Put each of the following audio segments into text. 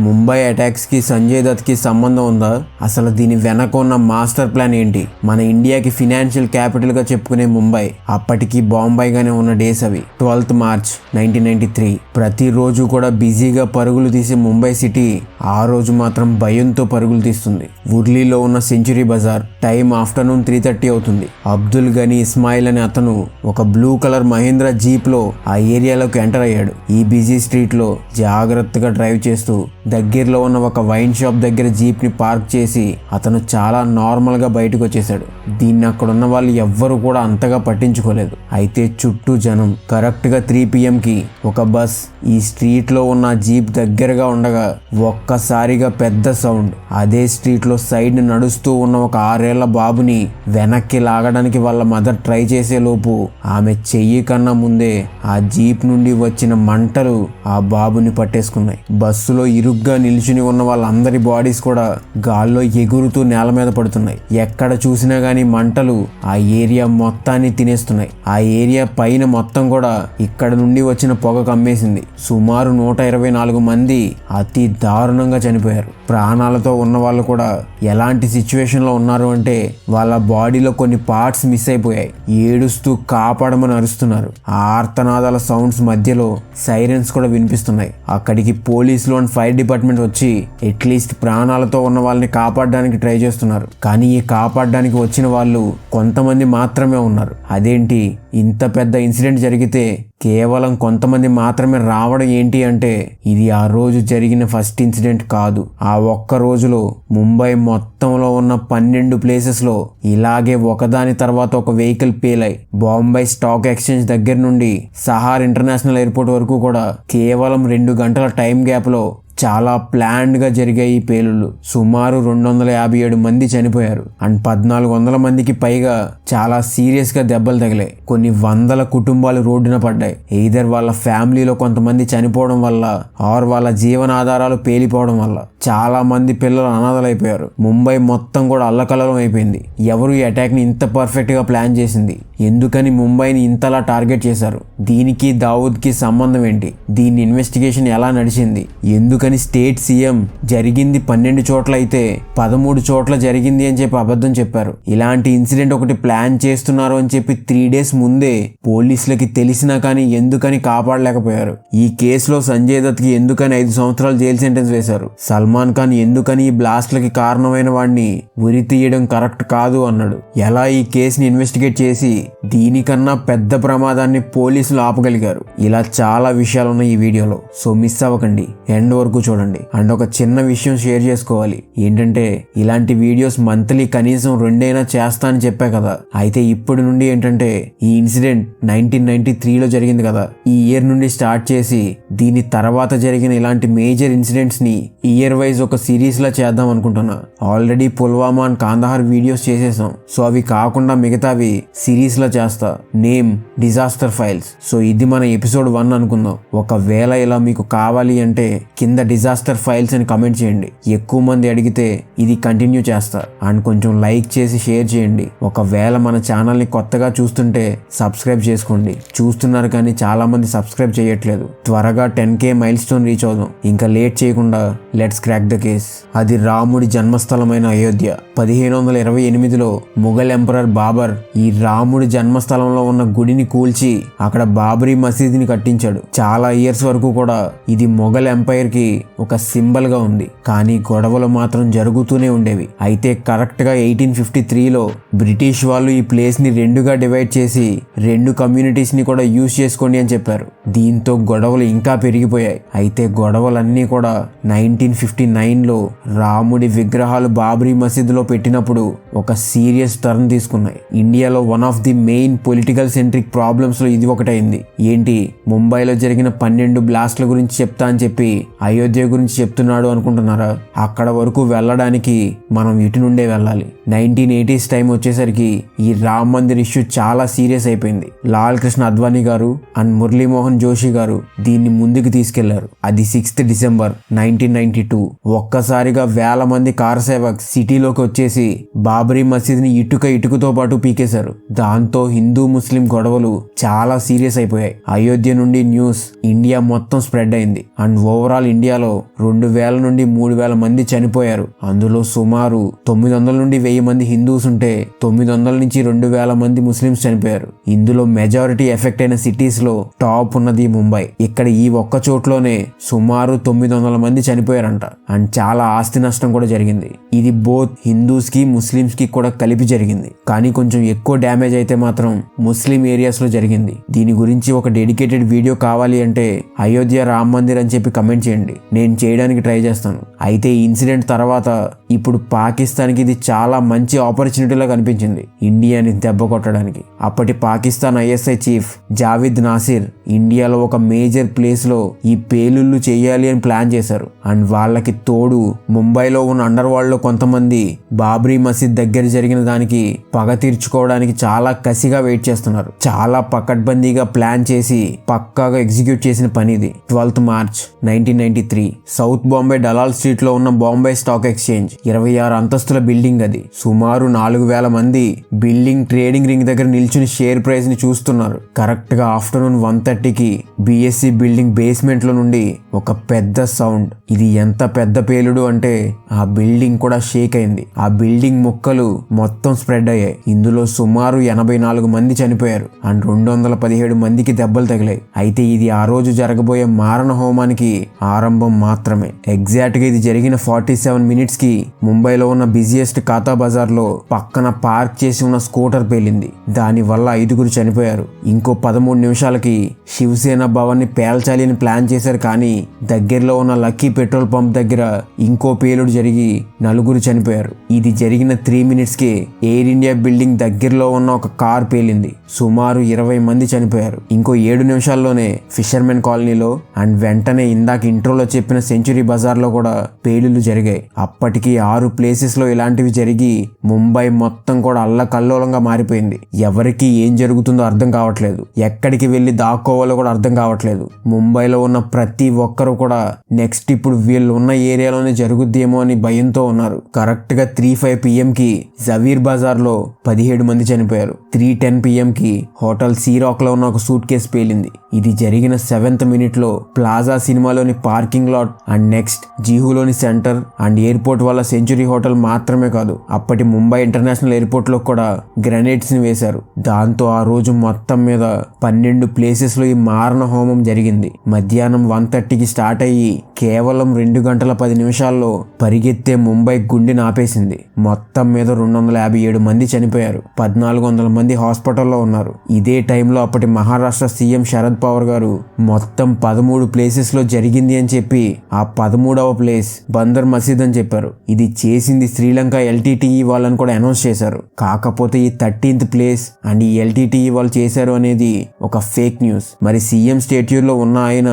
Mumbai attacks కి సంజయ్ దత్ కి సంబంధం ఉందా? అసలు దీని వెనక ఉన్న మాస్టర్ ప్లాన్ ఏంటి? మన ఇండియాకి ఫినాన్షియల్ క్యాపిటల్ గా చెప్పుకునే ముంబై అప్పటికి బాంబాయిగానే ఉన్న డేస్ అవి. 12th March 1993. ప్రతిరోజు కూడా బిజీగా పరుగులు తీసే ముంబై సిటీ ఆ రోజు మాత్రం భయంతో పరుగులు తీస్తుంది. ఉర్లీలో ఉన్న సెంచురీ బజార్ టైం ఆఫ్టర్నూన్ 3:30 అవుతుంది. అబ్దుల్ గనీ ఇస్మాయిల్ అనే అతను ఒక బ్లూ కలర్ మహీంద్రా జీప్ లో ఆ ఏరియాలోకి ఎంటర్ అయ్యాడు. ఈ బిజీ స్ట్రీట్ లో జాగ్రత్తగా డ్రైవ్ చేస్తూ దగ్గరలో ఉన్న ఒక వైన్ షాప్ దగ్గర జీప్ ని పార్క్ చేసి అతను చాలా నార్మల్ గా బయటకు వచ్చేసాడు. దీన్ని అక్కడ ఉన్న వాళ్ళు ఎవ్వరు కూడా అంతగా పట్టించుకోలేదు. అయితే చుట్టూ జనం. కరెక్ట్ గా 3 PM కి ఒక బస్ ఈ స్ట్రీట్ లో ఉన్న జీప్ దగ్గరగా ఉండగా ఒక్కసారిగా పెద్ద సౌండ్. అదే స్ట్రీట్ లో సైడ్ నడుస్తూ ఉన్న ఒక 6 ఏళ్ల బాబుని వెనక్కి లాగడానికి వాళ్ళ మదర్ ట్రై చేసే లోపు ఆమె చెయ్యి కన్నా ముందే ఆ జీప్ నుండి వచ్చిన మంటలు ఆ బాబుని పట్టేసుకున్నాయి. బస్సులో ఇరుగ్గా నిల్చుని ఉన్న వాళ్ళందరి బాడీస్ కూడా గాల్లో ఎగురుతూ నేల మీద పడుతున్నాయి. ఎక్కడ చూసినా గానీ మంటలు ఆ ఏరియా మొత్తాన్ని తినేస్తున్నాయి. ఆ ఏరియా పైన మొత్తం కూడా ఇక్కడ నుండి వచ్చిన పొగ కమ్మేసింది. సుమారు 124 మంది అతి దారుణంగా చనిపోయారు. ప్రాణాలతో ఉన్న వాళ్ళు కూడా ఎలాంటి సిచ్యువేషన్ లో ఉన్నారు అంటే వాళ్ళ బాడీలో కొన్ని పార్ట్స్ మిస్ అయిపోయాయి. ఏడుస్తూ కాపాడమని అరుస్తున్నారు. ఆ ఆర్తనాదాల సౌండ్స్ మధ్యలో సైరన్స్ కూడా వినిపిస్తున్నాయి. అక్కడికి పోలీసులు అండ్ ఫైర్ డిపార్ట్మెంట్ వచ్చి అట్లీస్ట్ ప్రాణాలతో ఉన్న వాళ్ళని కాపాడడానికి ట్రై చేస్తున్నారు. కానీ ఈ కాపాడడానికి వచ్చిన వాళ్ళు కొంతమంది మాత్రమే ఉన్నారు. అదేంటి, ఇంత పెద్ద ఇన్సిడెంట్ జరిగితే కేవలం కొంతమంది మాత్రమే రావడం ఏంటి అంటే ఇది ఆ రోజు జరిగిన ఫస్ట్ ఇన్సిడెంట్ కాదు. ఆ ఒక్క రోజులో ముంబై మొత్తంలో ఉన్న 12 ప్లేసెస్ లో ఇలాగే ఒకదాని తర్వాత ఒక వెహికల్ పేలై బాంబే స్టాక్ ఎక్స్చేంజ్ దగ్గర నుండి సహార్ ఇంటర్నేషనల్ ఎయిర్పోర్ట్ వరకు కూడా కేవలం 2 గంటల టైం గ్యాప్ లో చాలా ప్లాన్డ్ గా జరిగాయి ఈ పేలుళ్ళు. సుమారు 257 మంది చనిపోయారు అండ్ 1400 మందికి పైగా చాలా సీరియస్ గా దెబ్బలు తగిలాయి. కొన్ని వందల కుటుంబాలు రోడ్డున పడ్డాయి. ఎయిదర్ వాళ్ళ ఫ్యామిలీలో కొంతమంది చనిపోవడం వల్ల ఆర్ వాళ్ళ జీవనాధారాలు పేలిపోవడం వల్ల. చాలా మంది పిల్లలు అనాథలైపోయారు. ముంబై మొత్తం కూడా అల్లకల్లోలం అయిపోయింది. ఎవరు ఈ అటాక్ ని ఇంత పర్ఫెక్ట్ గా ప్లాన్ చేసింది? ఎందుకని ముంబైని ఇంతలా టార్గెట్ చేశారు? దీనికి దావూద్ కి సంబంధం ఏంటి? దీని ఇన్వెస్టిగేషన్ ఎలా నడిచింది? ఎందుకని స్టేట్ సీఎం జరిగింది 12 చోట్ల అయితే 13 చోట్ల జరిగింది అని చెప్పి అబద్ధం చెప్పారు? ఇలాంటి ఇన్సిడెంట్ ఒకటి ప్లాన్ చేస్తున్నారు అని చెప్పి 3 days ముందే పోలీసులకి తెలిసినా కానీ ఎందుకని కాపాడలేకపోయారు? ఈ కేసులో సంజయ్ దత్ కి ఎందుకని 5 సంవత్సరాలు జైలు సెంటెన్స్ వేశారు? సల్మాన్ ఖాన్ ఎందుకని ఈ బ్లాస్ట్లకి కారణమైన వాడిని ఉరి తీయడం కరెక్ట్ కాదు అన్నాడు? ఎలా ఈ కేసుని ఇన్వెస్టిగేట్ చేసి దీనికన్నా పెద్ద ప్రమాదాన్ని పోలీసులు ఆపగలిగారు? ఇలా చాలా విషయాలు ఉన్నాయి ఈ వీడియోలో. సో మిస్ అవ్వకండి, ఎండ్ వరకు చూడండి. అండ్ ఒక చిన్న విషయం షేర్ చేసుకోవాలి. ఏంటంటే ఇలాంటి వీడియోస్ మంత్లీ కనీసం 2 చేస్తా అని చెప్పా కదా. అయితే ఇప్పుడు నుండి ఏంటంటే ఈ ఇన్సిడెంట్ 1993లో జరిగింది కదా, ఈ ఇయర్ నుండి స్టార్ట్ చేసి దీని తర్వాత జరిగిన ఇలాంటి మేజర్ ఇన్సిడెంట్స్ ని ఇయర్ వైజ్ ఒక సిరీస్ లా చేద్దాం అనుకుంటున్నా. Already Pulwama and Kandahar videos చేసేసాం. సో అవి కాకుండా మిగతావి సిరీస్ లా చేస్తా. Name disaster files. సో ఇది మన ఎపిసోడ్ 1 అనుకుందాం. ఒకవేళ ఇలా మీకు కావాలి అంటే కింద డిజాస్టర్ ఫైల్స్ అని కమెంట్ చేయండి. ఎక్కువ మంది అడిగితే ఇది కంటిన్యూ చేస్తా. అండ్ కొంచెం లైక్ చేసి షేర్ చేయండి. ఒకవేళ మన ఛానల్ ని కొత్తగా చూస్తుంటే సబ్స్క్రైబ్ చేసుకోండి. చూస్తున్నారు కానీ చాలా మంది సబ్స్క్రైబ్ చేయట్లేదు. త్వరగా 10K మైల్ స్టోన్ రీచ్ అవుదాం. ఇంకా లేట్ చేయకుండా లెట్స్ క్రాక్ ద కేస్. అది రాముడి జన్మస్థలమైన అయోధ్య. 1528లో ముఘల్ ఎంపరర్ బాబర్ ఈ రాముడి జన్మస్థలంలో ఉన్న గుడిని కూల్చి అక్కడ బాబరీ మసీదుని కట్టించాడు. చాలా ఇయర్స్ వరకు కూడా ఇది మొఘల్ ఎంపైర్ కి ఒక సింబల్ గా ఉంది. కానీ గొడవలు మాత్రం జరుగుతూనే ఉండేవి. అయితే కరెక్ట్ గా 1853లో బ్రిటిష్ వాళ్ళు ఈ ప్లేస్ ని 2గా డివైడ్ చేసి 2 కమ్యూనిటీస్ ని కూడా యూజ్ చేసుకోండి అని చెప్పారు. దీంతో గొడవలు ఇంకా పెరిగిపోయాయి. అయితే గొడవలన్నీ కూడా 1959లో రాముడి విగ్రహాలు బాబరీ మసీదులో పెట్టినప్పుడు ఒక సీరియస్ టర్న్ తీసుకున్నాయి. ఇండియాలో one of the main political centric problems లో ఇది ఒకటైంది. ఏంటి, ముంబైలో జరిగిన 12 బ్లాస్ట్ల గురించి చెప్తా అని చెప్పి అయోధ్య గురించి చెప్తున్నాడు అనుకుంటున్నారా? అక్కడ వరకు వెళ్ళడానికి మనం ఇటు నుండే వెళ్ళాలి. 1980s టైం వచ్చేసరికి ఈ రామ్ మందిర్ ఇష్యూ చాలా సీరియస్ అయిపోయింది. లాల్ కృష్ణ అద్వానీ గారు అండ్ మురళీమోహన్ జోషి గారు దీన్ని ముందుకు తీసుకెళ్లారు. అది 6th December 1992. ఒక్కసారిగా వేల మంది కార్ సేవక్ సిటీలోకి చేసి బాబరీ మసీద్ని ఇటుకతో పాటు పీకేశారు. దాంతో హిందూ ముస్లిం గొడవలు చాలా సీరియస్ అయిపోయాయి. అయోధ్య నుండి న్యూస్ ఇండియా మొత్తం స్ప్రెడ్ అయింది. అండ్ ఓవరాల్ ఇండియాలో 2000 నుండి 3000 మంది చనిపోయారు. అందులో సుమారు 900 నుండి 1000 మంది హిందూస్ ఉంటే 900 నుంచి 2000 మంది ముస్లిమ్స్ చనిపోయారు. ఇందులో మెజారిటీ ఎఫెక్ట్ అయిన సిటీస్ లో టాప్ ఉన్నది ముంబై. ఇక్కడ ఈ ఒక్క చోట్లోనే సుమారు 900 మంది చనిపోయారంట. అండ్ చాలా ఆస్తి నష్టం కూడా జరిగింది. ఇది బోత్ హిందూస్ కి ముస్లిమ్స్ కి కూడా కలిపి జరిగింది. కానీ కొంచెం ఎక్కువ డ్యామేజ్ అయితే మాత్రం ముస్లిం ఏరియాస్ లో జరిగింది. దీని గురించి ఒక డెడికేటెడ్ వీడియో కావాలి అంటే అయోధ్య రామ్ మందిర్ అని చెప్పి కమెంట్ చేయండి, నేను చేయడానికి ట్రై చేస్తాను. అయితే ఈ ఇన్సిడెంట్ తర్వాత ఇప్పుడు పాకిస్తాన్ కి ఇది చాలా మంచి ఆపర్చునిటీలా కనిపించింది ఇండియాని దెబ్బ కొట్టడానికి. అప్పటి పాకిస్తాన్ ISI చీఫ్ జావేద్ నాసిర్ ఇండియాలో ఒక మేజర్ ప్లేస్ లో ఈ పేలుళ్లు చేయాలి అని ప్లాన్ చేశారు. అండ్ వాళ్ళకి తోడు ముంబైలో ఉన్న అండర్ వరల్డ్ లో కొంతమంది బాబ్రీ మసీద్ దగ్గర జరిగిన దానికి పగ తీర్చుకోవడానికి చాలా కసిగా వెయిట్ చేస్తున్నారు. చాలా పకడ్బందీగా ప్లాన్ చేసి పక్కాగా ఎగ్జిక్యూట్ చేసిన పని ఇది. 12th March 1993 south Bombay Dalal street లో ఉన్న బాంబే స్టాక్ ఎక్స్చేంజ్ 26 అంతస్తుల బిల్డింగ్ అది. సుమారు 4000 మంది బిల్డింగ్ ట్రేడింగ్ రింగ్ దగ్గర నిల్చుని షేర్ ప్రైస్ ని చూస్తున్నారు. కరెక్ట్ గా ఆఫ్టర్నూన్ 1:30కి BSE బిల్డింగ్ బేస్మెంట్ లో నుండి ఒక పెద్ద సౌండ్. ఇది ఎంత పెద్ద పేలుడు అంటే ఆ బిల్డింగ్ కూడా షేక్ అయింది. ఆ బిల్డింగ్ ముక్కలు మొత్తం స్ప్రెడ్ అయ్యాయి. ఇందులో సుమారు 84 మంది చనిపోయారు అండ్ 217 మందికి దెబ్బలు తగిలాయి. అయితే ఇది ఆ రోజు జరగబోయే మారణ హోమానికి ఆరంభం మాత్రమే. ఎగ్జాక్ట్ గా ఇది జరిగిన 47 మినిట్స్ కి ముంబైలో ఉన్న బిజియెస్ట్ కాతా బజార్ లో పక్కన పార్క్ చేసి ఉన్న స్కూటర్ పేలింది. దాని వల్ల 5 చనిపోయారు. ఇంకో 13 నిమిషాలకి శివసేన భవన్ ని పేల్చాలి అని ప్లాన్ చేశారు. కానీ దగ్గరలో ఉన్న లక్కీ పెట్రోల్ పంప్ దగ్గర ఇంకో పేలుడు జరిగి 4 చనిపోయారు. ఇది జరిగిన 3 మినిట్స్ కి ఎయిర్ ఇండియా బిల్డింగ్ దగ్గరలో ఉన్న ఒక కార్ పేలింది. సుమారు 20 మంది చనిపోయారు. ఇంకో 7 నిమిషాల్లోనే ఫిషర్మెన్ కాలనీలో అండ్ వెంటనే ఇందాక ఇంట్రోలో చెప్పిన సెంచురీ బజార్ లో కూడా పేలుళ్లు జరిగాయి. అప్పటికి 6 ప్లేసెస్ లో ఇలాంటివి జరిగి ముంబై మొత్తం కూడా అల్లకల్లోలంగా మారిపోయింది. ఎవరికి ఏం జరుగుతుందో అర్థం కావట్లేదు. ఎక్కడికి వెళ్లి దాక్కోవాలో కూడా అర్థం కావట్లేదు. ముంబైలో ఉన్న ప్రతి ఒక్కరు కూడా నెక్స్ట్ ఇప్పుడు వీళ్ళు ఉన్న ఏరియాలోనే జరుగుద్దేమో అని భయంతో ఉన్నారు. కరెక్ట్ గా 3:05 PM కి జవీర్ బజార్ లో 17 మంది చనిపోయారు. 3:10 PM కి హోటల్ సీరాక్ లో ఉన్న ఒక సూట్ కేసు పేలింది. ఇది జరిగిన 7th మినిట్ లో ప్లాజా సినిమాలోని పార్కింగ్ లాట్ అండ్ నెక్స్ట్ జీహులోని సెంటర్ అండ్ ఎయిర్పోర్ట్ వల్ల సెంచురీ హోటల్ మాత్రమే కాదు, అప్పటి ముంబై ఇంటర్నేషనల్ ఎయిర్పోర్ట్ లో కూడా గ్రెనేడ్స్ ని వేశారు. దాంతో ఆ రోజు మొత్తం మీద 12 ప్లేసెస్ లో ఈ మారణ హోమం జరిగింది. మధ్యాహ్నం 1:30కి స్టార్ట్ అయ్యి కేవలం 2 గంటల 10 నిమిషాల్లో పరిగెత్తే ముంబై గుండెని ఆపేసింది. మొత్తం మీద 257 మంది చనిపోయారు. 1400 మంది హాస్పిటల్లో ఉన్నారు. ఇదే టైంలో అప్పటి మహారాష్ట్ర సీఎం శరద్ పవార్ గారు మొత్తం 13 ప్లేసెస్ లో జరిగింది అని చెప్పి ఆ 13వ ప్లేస్ బందర్ మసీద్ అని చెప్పారు. ఇది చేసింది శ్రీలంక LTTE వాళ్ళని కూడా అనౌన్స్ చేశారు. కాకపోతే ఈ 13th ప్లేస్ అండ్ ఈ LTTE వాళ్ళు చేశారు అనేది ఒక ఫేక్ న్యూస్. మరి సీఎం స్టేట్యూర్ లో ఉన్న ఆయన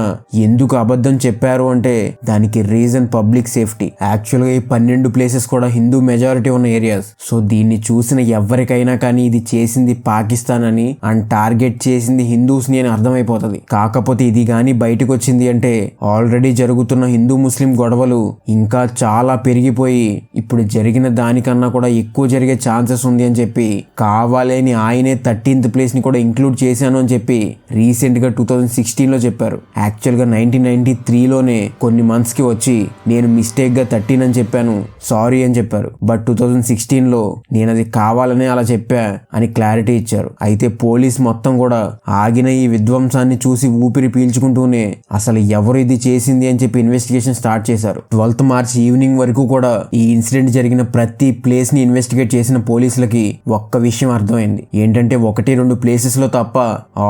ఎందుకు అబద్ధం చెప్పారు అంటే దానికి రీజన్ పబ్లిక్ సేఫ్టీ. యాక్చువల్ గా ఈ 12 ప్లేసెస్ కూడా హిందూ మెజారిటీ ఉన్న ఏరియాస్. సో దీన్ని చూసిన ఎవరికైనా కానీ ఇది చేసింది పాకిస్తాన్ అని అండ్ టార్గెట్ చేసింది హిందూస్ ని అని అర్థమైపోతుంది. కాకపోతే ఇది గాని బయటకు వచ్చింది అంటే ఆల్రెడీ జరుగుతున్న హిందూ ముస్లిం గొడవలు ఇంకా చాలా పెరిగిపోయి ఇప్పుడు జరిగిన దానికన్నా కూడా ఎక్కువ జరిగే ఛాన్సెస్ ఉంది అని చెప్పి కావాలని ఆయనే 13th ప్లేస్ ని కూడా ఇంక్లూడ్ చేశాను అని చెప్పి రీసెంట్ గా 2016 లో చెప్పారు. యాక్చువల్ గా 1993లోనే కొన్ని మంత్స్ కి వచ్చి నేను మిస్టేక్ గా 13 అని చెప్పాను, సారీ అని చెప్పారు. బట్ 2016లో నేను అది కావాలనే అలా చెప్పా అని క్లారిటీ ఇచ్చారు. అయితే పోలీస్ మొత్తం కూడా ఆగిన ఈ విధ్వంసాన్ని చూసి ఊపిరి పీల్చుకుంటూనే అసలు ఎవరు ఇది చేసింది అని చెప్పి ఇన్వెస్టిగేషన్ స్టార్ట్ చేశారు. 12th మార్చ్ ఈవినింగ్ వరకు కూడా ఈ ఇన్సిడెంట్ జరిగిన ప్రతి ప్లేస్ ని ఇన్వెస్టిగేట్ చేసిన పోలీసులకి ఒక్క విషయం అర్థమైంది. ఏంటంటే 1-2 ప్లేసెస్ లో తప్ప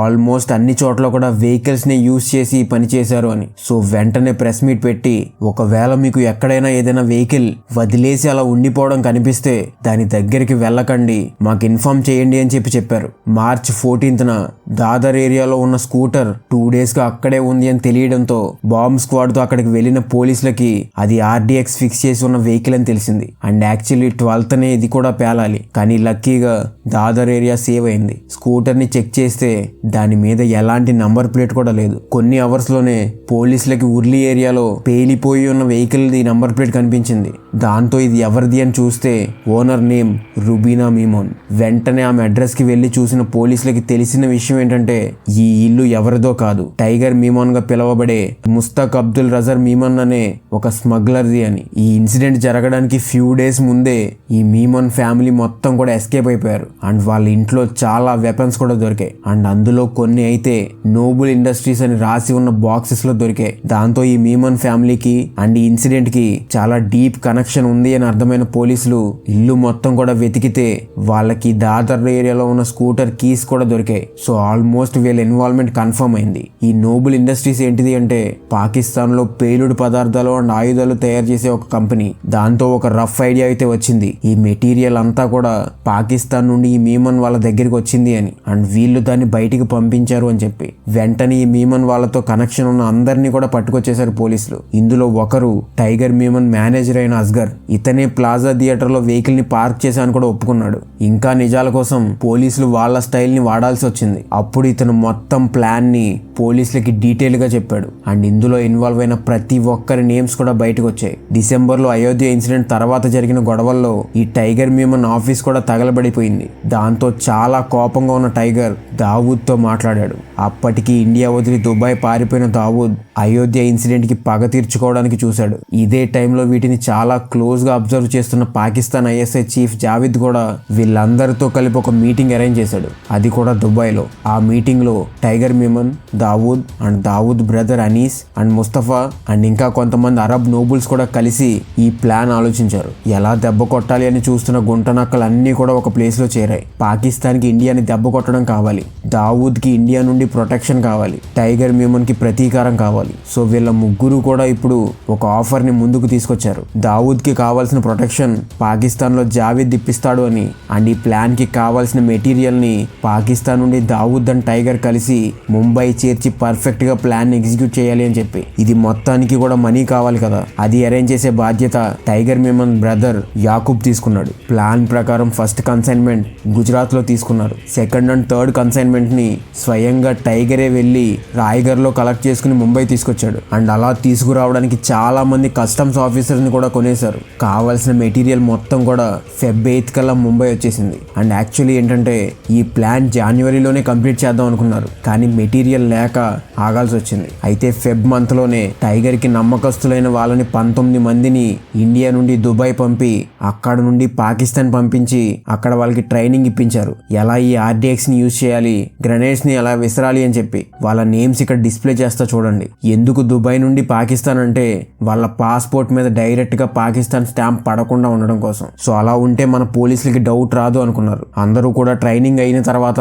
ఆల్మోస్ట్ అన్ని చోట్ల కూడా వెహికల్స్ ని యూజ్ చేసి పని చేశారు అని. సో వెంటనే ప్రెస్ మీట్ పెట్టి ఒకవేళ మీకు ఎక్కడైనా ఏదైనా వెహికల్ వదిలేసి అలా ఉండిపోవడం కనిపిస్తే దాని దగ్గరికి వెళ్ళకండి, మాకు ఇన్ఫార్మ్ చేయండి అని చెప్పారు. మార్చ్ 14న దాదర్ ఏరియాలో ఉన్న స్కూటర్ 2 days గా అక్కడే ఉంది అని తెలియడంతో బాంబ్ స్క్వాడ్ తో అక్కడికి వెళ్లిన పోలీసులకి అది RDX ఫిక్స్ చేసి ఉన్న వెహికల్ అని తెలిసింది. అండ్ యాక్చువల్లీ 12th ఇది కూడా పేలాలి, కానీ లక్కీగా దాదర్ ఏరియా సేవ్ అయింది. స్కూటర్ ని చెక్ చేస్తే దాని మీద ఎలాంటి నంబర్ ప్లేట్ కూడా లేదు. కొన్ని అవర్స్ లోనే పోలీసులకి ఉర్లీ ఏరియాలో పేలిపోయి ఉన్న వెహికల్ ది నంబర్ ప్లేట్ కనిపించింది. దాంతో ఇది ఎవరిది అని చూస్తే ఓనర్ నేమ్ రుబీనా మీమోన్. వెంటనే ఆమె అడ్రస్ కి వెళ్లి చూసిన పోలీసులకి తెలిసిన విషయం ఏంటంటే ఈ ఇల్లు ఎవరిదో కాదు, టైగర్ మీమోన్ గా పిలువబడే ముస్తాక్ అబ్దుల్ రజర్ మీమోన్ అనే ఒక స్మగ్లర్ది అని. ఈ ఇన్సిడెంట్ జరగడానికి ఫ్యూ డేస్ ముందే ఈ మీమోన్ ఫ్యామిలీ మొత్తం కూడా ఎస్కేప్ అయిపోయారు. అండ్ వాళ్ళ ఇంట్లో చాలా వెపన్స్ కూడా దొరికాయి. అండ్ అందులో కొన్ని అయితే నోబుల్ ఇండస్ట్రీస్ అని రాసి ఉన్న బాక్సెస్ లో దొరికాయి. దాంతో ఈ మీమోన్ ఫ్యామిలీకి అండ్ ఈ ఇన్సిడెంట్ కి చాలా డీప్ కనెక్షన్ ఉంది అని అర్థమైన పోలీసులు ఇల్లు మొత్తం కూడా వెతికితే వాళ్ళకి దాదర్ ఏరియాలో ఉన్న స్కూటర్ కీస్ కూడా దొరికాయి. సో ఆల్మోస్ట్ వీళ్ళ ఇన్వాల్వ్మెంట్ కన్ఫర్మ్ అయింది. ఈ నోబుల్ ఇండస్ట్రీస్ ఏంటిది అంటే పాకిస్తాన్ లో పేలుడు పదార్థాలు అండ్ ఆయుధాలు తయారు చేసే ఒక కంపెనీ. దాంతో ఒక రఫ్ ఐడియా అయితే వచ్చింది, ఈ మెటీరియల్ అంతా కూడా పాకిస్తాన్ నుండి ఈ మీమన్ వాళ్ళ దగ్గరికి వచ్చింది అని. అండ్ వీళ్ళు దాన్ని బయటికి పంపించారు అని చెప్పి వెంటనే ఈ మీమన్ వాళ్ళతో కనెక్షన్ ఉన్న అందరినీ కూడా పట్టుకొచ్చేశారు పోలీసులు. ఇందులో ఒకరు టైగర్ మీమన్ మేనేజర్ అయిన అస్గర్. ఇతనే ప్లాజా థియేటర్ లో వెహికల్ ని పార్క్ చేశాను కూడా ఒప్పుకున్నాడు. ఇంకా నిజాల కోసం పోలీసులు వాళ్ళ స్టైల్ ని వాడాల్సి వచ్చింది. అప్పుడు ఇతను మొత్తం ప్లాన్ ని పోలీసులకి డీటెయిల్ గా చెప్పాడు. అండ్ ఇందులో ఇన్వాల్వ్ అయిన ప్రతి ఒక్కరి నేమ్స్ కూడా బయటకు వచ్చాయి. డిసెంబర్ లో అయోధ్య ఇన్సిడెంట్ తర్వాత జరిగిన గొడవల్లో ఈ టైగర్ మీమన్ ఆఫీస్ కూడా తగలబడిపోయింది. దాంతో చాలా కోపంగా ఉన్న టైగర్ దావూద్ తో మాట్లాడాడు. అప్పటికి ఇండియా వదిలి దుబాయ్ పారిపోయిన దావూద్ అయోధ్య ఇన్సిడెంట్ కి పగ తీర్చుకోవడానికి చూశాడు. ఇదే టైంలో వీటిని చాలా క్లోజ్ గా అబ్జర్వ్ చేస్తున్న పాకిస్తాన్ ఐఎస్ఐ చీఫ్ జావేద్ కూడా వీళ్ళందరితో కలిపి ఒక మీటింగ్ అరేంజ్ చేశాడు, అది కూడా దుబాయ్ లో. ఆ మీటింగ్ లో tiger Memon, Dawood and Dawood brother Anees and Mustafa and ఇంకా కొంతమంది అరబ్ నోబుల్స్ కూడా కలిసి ఈ ప్లాన్ ఆలోచించారు. ఎలా దెబ్బ కొట్టాలి అని చూస్తున్న గుంటనక్కలు అన్ని కూడా ఒక ప్లేస్ లో చేరాయి. పాకిస్తాన్ కి ఇండియాని దెబ్బ కొట్టడం కావాలి, దావూద్ కి ఇండియా నుండి ప్రొటెక్షన్ కావాలి, టైగర్ మీమన్ కి ప్రతీకారం కావాలి. సో వీళ్ళ ముగ్గురు కూడా ఇప్పుడు ఒక ఆఫర్ ని ముందుకు తీసుకొచ్చారు. దావూద్ కి కావాల్సిన ప్రొటెక్షన్ పాకిస్తాన్ లో జావేద్ ఇప్పిస్తాడు అని. అండ్ ఈ ప్లాన్ కి కావాల్సిన మెటీరియల్ ని పాకిస్తాన్ నుండి దావూద్ అండ్ టైగర్ కలిసి ముంబై చేర్చి పర్ఫెక్ట్ గా ప్లాన్ ని ఎగ్జిక్యూట్ చేయాలి అని చెప్పి. ఇది మొత్తానికి కూడా మనీ కావాలి కదా, అది అరేంజ్ చేసే బాధ్యత టైగర్ మీమన్ బ్రదర్ యాకూబ్ తీసుకున్నాడు. ప్లాన్ ప్రకారం ఫస్ట్ కన్సైన్మెంట్ గుజరాత్ లో తీసుకున్నారు. సెకండ్ అండ్ థర్డ్ కన్సైన్మెంట్ ని స్వయంగా టైగరే వెళ్లి రాయ్గర్ లో కలెక్ట్ చేసుకుని ముంబై తీసుకొచ్చాడు. అండ్ అలా తీసుకురావడానికి చాలా మంది కస్టమ్స్ ఆఫీసర్స్ ని కూడా కొనేశారు. కావాల్సిన మెటీరియల్ మొత్తం కూడా ఫెబ్ 8 కల్లా ముంబై వచ్చేసింది. అండ్ యాక్చువల్లీ ఏంటంటే ఈ ప్లాన్ జనవరిలోనే కంప్లీట్ చేద్దాం అనుకున్నారు, కానీ మెటీరియల్ లేక ఆగాల్సి వచ్చింది. అయితే ఫెబ్ మంత్ లోనే టైగర్ కి నమ్మకస్తులైన వాళ్ళని 19 మందిని ఇండియా నుండి దుబాయ్ పంపి అక్కడ నుండి పాకిస్తాన్ పంపించి అక్కడ వాళ్ళకి ట్రైనింగ్ ఇప్పించారు. ఎలా ఈ ఆర్డిఎక్స్ ని యూజ్ చేయాలి, గ్రెనేడ్స్ ని ఎలా విసరాలి అని చెప్పి. వాళ్ళ నేమ్స్ ఇక్కడ డిస్ప్లే చేస్తా చూడండి. ఎందుకు దుబాయ్ నుండి పాకిస్తాన్ అంటే వాళ్ళ పాస్పోర్ట్ మీద డైరెక్ట్ గా పాకిస్తాన్ స్టాంప్ పడకుండా ఉండడం కోసం. సో అలా ఉంటే మన పోలీసులకి డౌట్ రాదు అనుకున్నారు. అందరూ కూడా ట్రైనింగ్ అయిన తర్వాత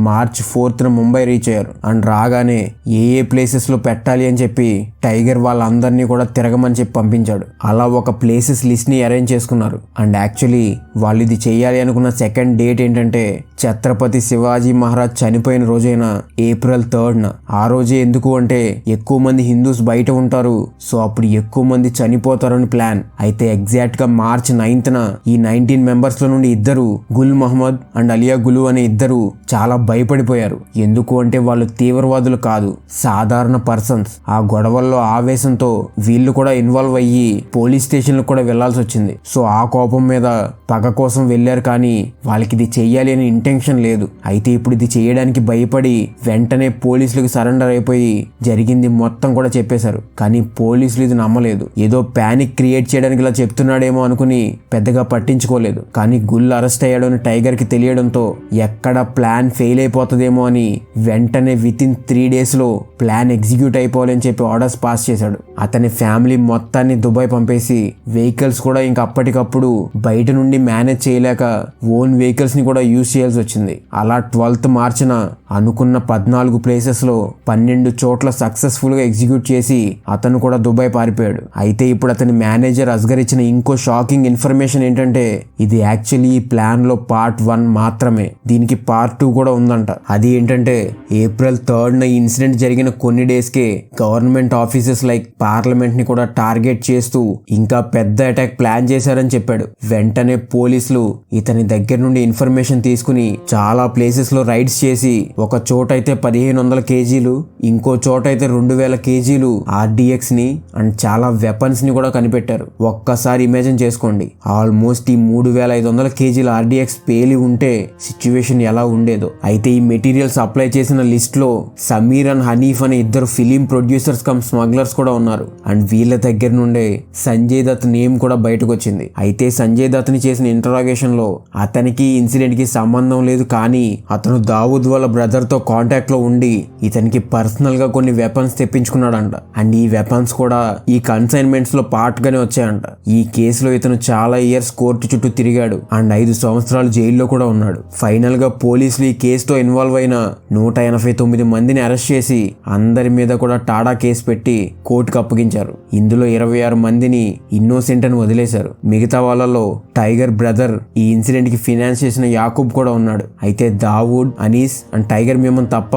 మార్చ్ 4th ముంబై రీచ్ అయ్యారు. అండ్ రాగానే ఏ ప్లేసెస్ లో పెట్టాలి అని చెప్పి టైగర్ వాళ్ళందరినీ కూడా తిరగమని చెప్పి పంపించాడు. అలా ఒక ప్లేసెస్ లిస్ట్ ని అరేంజ్ చేసుకున్నారు. అండ్ యాక్చువల్లీ వాళ్ళు ఇది చేయాలి అనుకున్న సెకండ్ డేట్ ఏంటంటే ఛత్రపతి శివాజీ మహారాజ్ చనిపోయిన రోజైన ఏప్రిల్ 3rd. ఆ రోజే ఎందుకు అంటే ఎక్కువ మంది హిందూస్ బయట ఉంటారు, సో అప్పుడు ఎక్కువ మంది చనిపోతారని ప్లాన్. అయితే ఎగ్జాక్ట్ గా మార్చ్ 9th ఈ 19 మెంబర్స్ లో నుండి ఇద్దరు, గుల్ మహమ్మద్ అండ్ అలియా గులు అనే ఇద్దరు చాలా భయపడిపోయారు. ఎందుకు అంటే వాళ్ళు తీవ్రవాదులు కాదు, సాధారణ పర్సన్స్. ఆ గొడవల్లో ఆవేశంతో వీళ్ళు కూడా ఇన్వాల్వ్ అయ్యి పోలీస్ స్టేషన్లకు కూడా వెళ్లాల్సి వచ్చింది. సో ఆ కోపం మీద పగ కోసం వెళ్లారు, కానీ వాళ్ళకి ఇది చెయ్యాలి అని ఇంటెన్షన్ లేదు. అయితే ఇప్పుడు ఇది చేయడానికి భయపడి వెంటనే పోలీసులకు సరెండర్ అయిపోయి జరిగింది మొత్తం కూడా చెప్పేశారు. కానీ పోలీసులు ఇది నమ్మలేదు. ఏదో ప్యానిక్ క్రియేట్ చేయడానికి ఇలా చెప్తున్నాడేమో అనుకుని పెద్దగా పట్టించుకోలేదు. కానీ గుల్ అరెస్ట్ అయ్యాడు అని టైగర్ కి తెలియడంతో ఎక్కడ ప్లాన్ ఫెయిల్ అయిపోతుందేమో అని వెంటనే వితిన్ 3 days లో ప్లాన్ ఎగ్జిక్యూట్ అయిపోవాలని చెప్పి ఆర్డర్స్ పాస్ చేశాడు. అతని ఫ్యామిలీ మొత్తాన్ని దుబాయ్ పంపేసి వెహికల్స్ కూడా ఇంకా అప్పటికప్పుడు బయట నుండి మేనేజ్ చేయలేక ఓన్ వెహికల్స్ ని కూడా యూజ్ చేయాల్సి వచ్చింది. అలా 12th మార్చిన అనుకున్న 14 ప్లేసెస్ లో 12 చోట్ల సక్సెస్ఫుల్ గా ఎగ్జిక్యూట్ చేసి అతను కూడా దుబాయ్ పారిపోయాడు. అయితే ఇప్పుడు అతని మేనేజర్ అస్గర్ ఇచ్చిన ఇంకో షాకింగ్ ఇన్ఫర్మేషన్ ఏంటంటే ఇది యాక్చువల్లీ ఈ ప్లాన్ లో పార్ట్ 1 మాత్రమే, దీనికి పార్ట్ 2 కూడా ఉందంట. అది ఏంటంటే ఏప్రిల్ 3rd ఈ ఇన్సిడెంట్ జరిగిన కొన్ని డేస్ కే గవర్నమెంట్ ఆఫీసెస్ లైక్ పార్లమెంట్ ని కూడా టార్గెట్ చేస్తూ ఇంకా పెద్ద అటాక్ ప్లాన్ చేశారని చెప్పాడు. వెంటనే పోలీసులు ఇతని దగ్గర నుండి ఇన్ఫర్మేషన్ తీసుకుని చాలా ప్లేసెస్ లో రైడ్స్ చేసి ఒక చోట అయితే 1500 కేజీలు, ఇంకో చోట అయితే 2000 కేజీలు RDX ని అండ్ చాలా వెపన్స్ ని కూడా కనిపెట్టారు. ఒక్కసారి ఇమాజిన్ చేసుకోండి, ఆల్మోస్ట్ ఈ 3500 కేజీల RDX పేలి ఉంటే సిచ్యువేషన్ ఎలా ఉండేదో. అయితే ఈ మెటీరియల్స్ అప్లై చేసిన లిస్ట్ లో సమీర్ అండ్ హనీఫ్ అనే ఇద్దరు ఫిలిం ప్రొడ్యూసర్స్ కమ్ స్మగ్లర్స్ కూడా ఉన్నారు. అండ్ వీళ్ళ దగ్గర నుండే సంజయ్ దత్ నేమ్ కూడా బయటకు వచ్చింది. అయితే సంజయ్ దత్ ని చేసిన ఇంటరాగేషన్ లో అతనికి ఇన్సిడెంట్ కి సంబంధం లేదు, కానీ అతను దావూద్ వాళ్ళ బ్రదర్ తో కాంటాక్ట్ లో ఉండి ఇతనికి పర్సనల్ గా కొన్ని వెపన్స్ తెప్పించుకున్నాడంట. అండ్ ఈ వెపన్స్ కూడా ఈ కన్సైన్మెంట్స్ లో పార్ట్ గానే వచ్చాయంట. ఈ కేసులో ఇతను చాలా ఇయర్స్ కోర్టు చుట్టూ తిరిగాడు అండ్ 5 సంవత్సరాలు జైల్లో కూడా ఉన్నాడు. ఫైనల్ గా పోలీసులు ఈ కేసుతో ఇన్వాల్వ్ అయిన 189 మందిని అరెస్ట్ చేసి అందరి మీద కూడా టాడా కేసు పెట్టి కోర్టుకు అప్పగించారు. ఇందులో 26 మందిని ఇన్నోసెంట్ అని వదిలేశారు. మిగతా వాళ్ళలో టైగర్ బ్రదర్, ఈ ఇన్సిడెంట్ కి ఫినాన్స్ చేసిన యాకూబ్ కూడా ఉన్నాడు. అయితే Dawood, Anees and tiger mammon తప్ప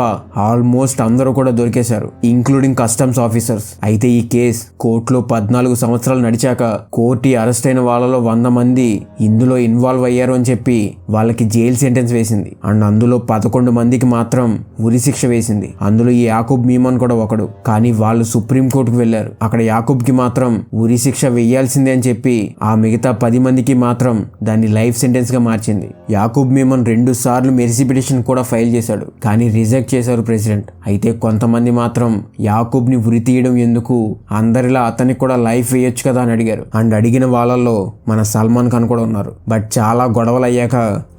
ఆల్మోస్ట్ అందరూ కూడా దొరికేశారు, ఇంక్లూడింగ్ కస్టమ్స్ ఆఫీసర్స్. అయితే ఈ కేసు కోర్టులో 14 సంవత్సరాలు నడిచాక కోర్టు అరెస్ట్ అయిన వాళ్ళలో 100 మంది ఇందులో ఇన్వాల్వ్ అయ్యారు అని చెప్పి వాళ్ళకి జైలు సెంటెన్స్ వేసింది. అండ్ అందులో 11 మందికి మాత్రం ఉరి శిక్ష వేసింది. అందులో ఈ యాకూబ్ మీమన్ కూడా ఒకడు. కానీ వాళ్ళు సుప్రీం కోర్టుకు వెళ్లారు. అక్కడ యాకూబ్ కి మాత్రం ఉరి శిక్ష వేయాల్సిందే అని చెప్పి ఆ మిగతా 10 మందికి మాత్రం దాన్ని లైఫ్ సెంటెన్స్ గా మార్చింది. యాకూబ్ మీమన్ 2 సార్లు మెర్సీ పిటిషన్ కూడా ఫైల్ చేశాడు, కానీ రిజెక్ట్ చేశారు ప్రెసిడెంట్. అయితే కొంతమంది మాత్రం యాకూబ్ ని ఉరి తీయడం ఎందుకు, అందరిలా అతనికి కూడా లైఫ్ వేయొచ్చు కదా అని అడిగారు. అండ్ అడిగిన వాళ్ళల్లో మన సల్మాన్ ఖాన్ కూడా ఉన్నారు. బట్ చాలా గొడవలు అయ్యాక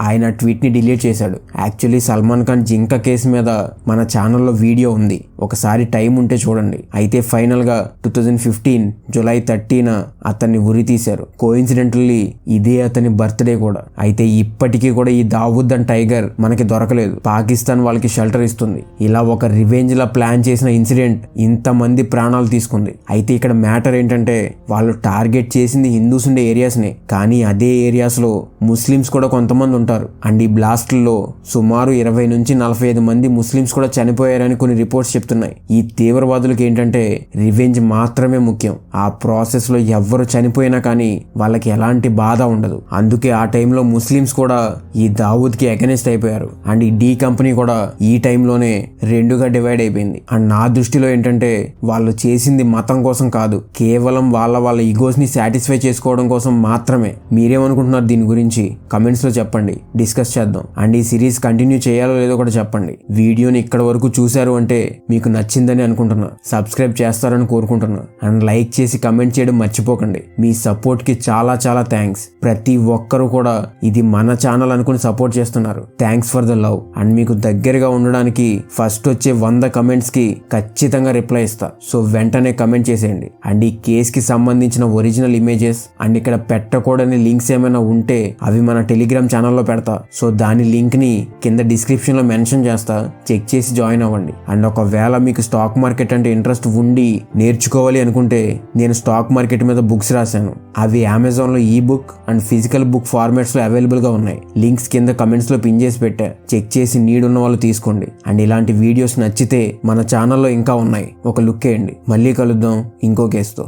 ఆయన ట్వీట్ ని డిలీట్ చేశాడు. యాక్చువల్లీ సల్మాన్ ఖాన్ జింక కేసు మీద మన ఛానల్లో వీడియో ఉంది, ఒకసారి టైం ఉంటే చూడండి. అయితే ఫైనల్ గా 2015 జూలై 30న అతన్ని ఉరి తీశారు. కోఇన్సిడెంటల్లీ ఇదే అతని బర్త్డే కూడా. అయితే ఇప్పటికీ కూడా ఈ దావూద్ అండ్ టైగర్ మనకి దొరకలేదు. పాకిస్తాన్ వాళ్ళకి షెల్టర్ ఇస్తుంది. ఇలా ఒక రివెంజ్ లా ప్లాన్ చేసిన ఇన్సిడెంట్ ఇంతమంది ప్రాణాలు తీసుకుంది. అయితే ఇక్కడ మ్యాటర్ ఏంటంటే వాళ్ళు టార్గెట్ చేసింది హిందూస్ ఉండే ఏరియాస్ నే, కానీ అదే ఏరియాస్ లో ముస్లిమ్స్ కూడా కొంతమంది ఉంటారు. అండ్ ఈ బ్లాస్ట్లో సుమారు 20 నుంచి 45 మంది ముస్లిమ్స్ కూడా చనిపోయారని కొన్ని రిపోర్ట్స్ చెప్తున్నాయి. ఈ తీవ్రవాదులకు ఏంటంటే రివెంజ్ మాత్రమే ముఖ్యం. ఆ ప్రాసెస్ లో ఎవ్వరు చనిపోయినా కానీ వాళ్ళకి ఎలాంటి బాధ ఉండదు. అందుకే ఆ టైంలో ముస్లిమ్స్ కూడా ఈ దావూద్ కి అగెనిస్ట్ అయిపోయారు. అండ్ ఈ డి కంపెనీ కూడా ఈ టైంలోనే 2గా డివైడ్ అయిపోయింది. అండ్ నా దృష్టిలో ఏంటంటే వాళ్ళు చేసింది మతం కోసం కాదు, కేవలం వాళ్ళ ఈగోస్ ని సాటిస్ఫై చేసుకోవడం కోసం మాత్రమే. మీరేమనుకుంటున్నారు దీని గురించి కమెంట్స్ లో చెప్పండి, డిస్కస్ చేద్దాం. అండ్ ఈ సిరీస్ కంటిన్యూ చేయాలో లేదో కూడా చెప్పండి. వీడియోని ఇక్కడ వరకు చూశారు అంటే మీకు నచ్చిందని అనుకుంటున్నా. సబ్స్క్రైబ్ చేస్తారని కోరుకుంటున్నా. అండ్ లైక్ చేసి కమెంట్ చేయడం మర్చిపోకండి. మీ సపోర్ట్ కి చాలా చాలా థ్యాంక్స్. ప్రతి ఒక్కరు కూడా ఇది మన ఛానల్ అనుకుని సపోర్ట్ చేస్తున్నారు. Thanks for the love. And మీకు దగ్గరగా ఉండడానికి ఫస్ట్ వచ్చే 100 కమెంట్స్ కి ఖచ్చితంగా రిప్లై ఇస్తా. సో వెంటనే కమెంట్ చేసేయండి. అండ్ ఈ కేస్ కి సంబంధించిన ఒరిజినల్ ఇమేజెస్ అండ్ ఇక్కడ పెట్టకూడని లింక్స్ ఏమైనా ఉంటే అవి మన టెలిగ్రామ్ ఛానల్లో పెడతా. సో దాని లింక్ ని కింద డిస్క్రిప్షన్ లో మెన్షన్ చేస్తా, చెక్ చేసి జాయిన్ అవ్వండి. అండ్ ఒకవేళ మీకు స్టాక్ మార్కెట్ అంటే ఇంట్రెస్ట్ ఉండి నేర్చుకోవాలి అనుకుంటే నేను స్టాక్ మార్కెట్ మీద బుక్స్ రాశాను. అవి అమెజాన్ లో ఈ book and physical book formats లో అవైలబుల్ గా ఉన్నాయి. లింక్స్ కింద కమెంట్స్ లో పిన్ చేసి పెట్టా, చెక్ చేసి నీడ్ ఉన్న వాళ్ళు తీసుకోండి. అండ్ ఇలాంటి వీడియోస్ నచ్చితే మన ఛానల్లో ఇంకా ఉన్నాయి, ఒక లుక్ వేయండి. మళ్ళీ కలుద్దాం ఇంకో కేసుతో.